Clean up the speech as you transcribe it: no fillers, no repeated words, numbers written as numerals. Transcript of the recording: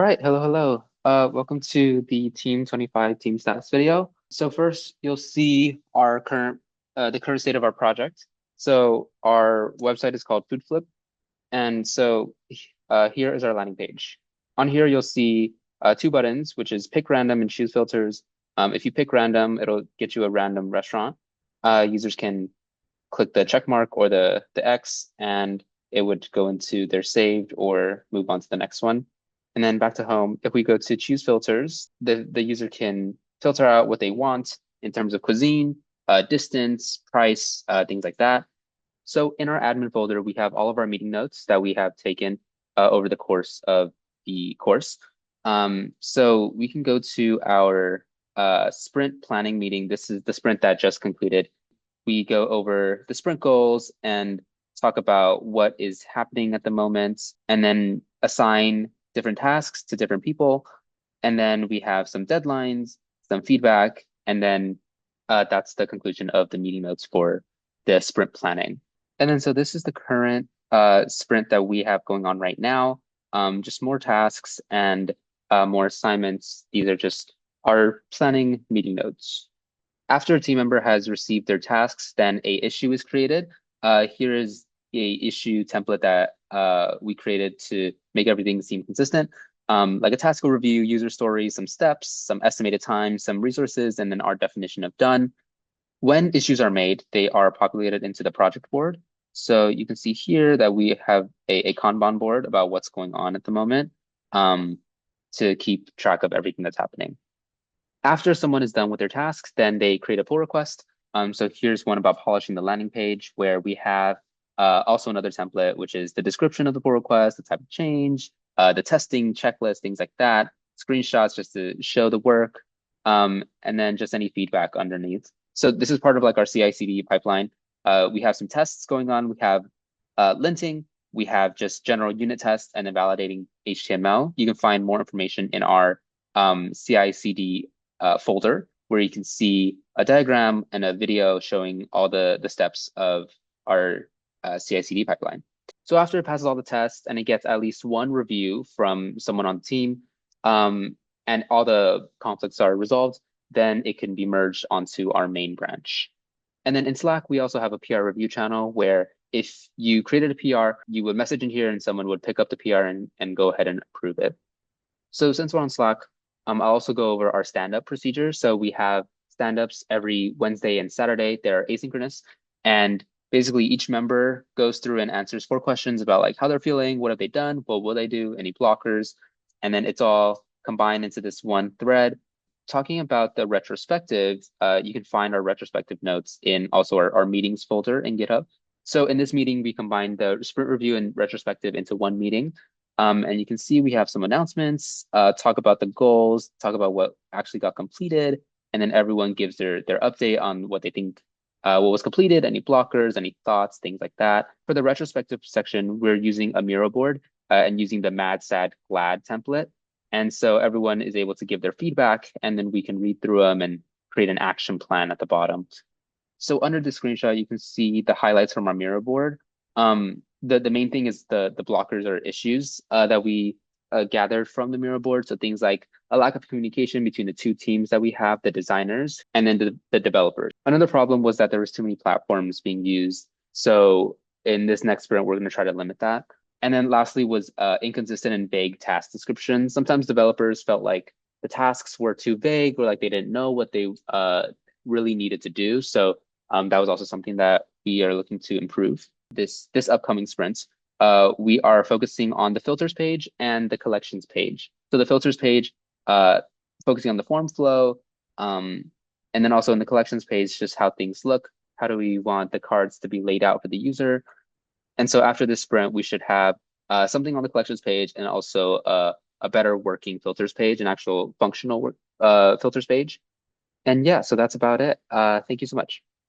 All right, hello, hello. Welcome to the Team 25 Team Stats video. So first, you'll see the current state of our project. So our website is called FoodFlip, and so here is our landing page. On here, you'll see two buttons, which is pick random and choose filters. If you pick random, it'll get you a random restaurant. Users can click the check mark or the X, and it would go into their saved or move on to the next one. And then back to home, if we go to choose filters, the user can filter out what they want in terms of cuisine, distance, price, things like that. So in our admin folder, we have all of our meeting notes that we have taken over the course of the course. So we can go to our sprint planning meeting. This is the sprint that just concluded. We go over the sprint goals and talk about what is happening at the moment, and then assign different tasks to different people. And then we have some deadlines, some feedback, and then that's the conclusion of the meeting notes for the sprint planning. And then so this is the current sprint that we have going on right now. Just more tasks and more assignments. These are just our planning meeting notes. After a team member has received their tasks, then a issue is created. Here is a issue template that we created to make everything seem consistent. Like a task overview, user stories, some steps, some estimated time, some resources, and then our definition of done. When issues are made, they are populated into the project board. So you can see here that we have a Kanban board about what's going on at the moment to keep track of everything that's happening. After someone is done with their tasks, then they create a pull request. So here's one about polishing the landing page, where we have also another template, which is the description of the pull request, the type of change, the testing checklist, things like that, screenshots just to show the work, and then just any feedback underneath. So this is part of like our CI/CD pipeline. We have some tests going on. We have linting. We have just general unit tests and then validating HTML. You can find more information in our CI/CD folder, where you can see a diagram and a video showing all the steps of our CI/CD pipeline. So after it passes all the tests and it gets at least one review from someone on the team, and all the conflicts are resolved, then it can be merged onto our main branch. And then in Slack, we also have a PR review channel where if you created a PR, you would message in here and someone would pick up the PR and go ahead and approve it. So since we're on Slack, I'll also go over our stand-up procedure. So we have stand-ups every Wednesday and Saturday. They're asynchronous. And basically each member goes through and answers 4 questions about like how they're feeling, what have they done, what will they do, any blockers, and then it's all combined into this one thread. Talking about the retrospective, you can find our retrospective notes in also our meetings folder in GitHub. So in this meeting, we combined the sprint review and retrospective into one meeting. And you can see we have some announcements, talk about the goals, talk about what actually got completed, and then everyone gives their update on what they think, what was completed, any blockers, any thoughts, things like that. For the retrospective section, we're using a Miro board and using the Mad, Sad, Glad template. And so everyone is able to give their feedback, and then we can read through them and create an action plan at the bottom. So under the screenshot, you can see the highlights from our Miro board. The main thing is the blockers or issues that we gathered from the Miro board. So things like a lack of communication between the two teams that we have, the designers and then the developers. Another problem was that there was too many platforms being used. So in this next sprint, we're going to try to limit that. And then lastly was inconsistent and vague task descriptions. Sometimes developers felt like the tasks were too vague or like they didn't know what they really needed to do. So that was also something that we are looking to improve this upcoming sprint. We are focusing on the filters page and the collections page. So the filters page, focusing on the form flow, and then also in the collections page, just how things look. How do we want the cards to be laid out for the user? And so after this sprint, we should have something on the collections page and also a better working filters page, an actual functional filters page. And yeah, so that's about it. Thank you so much.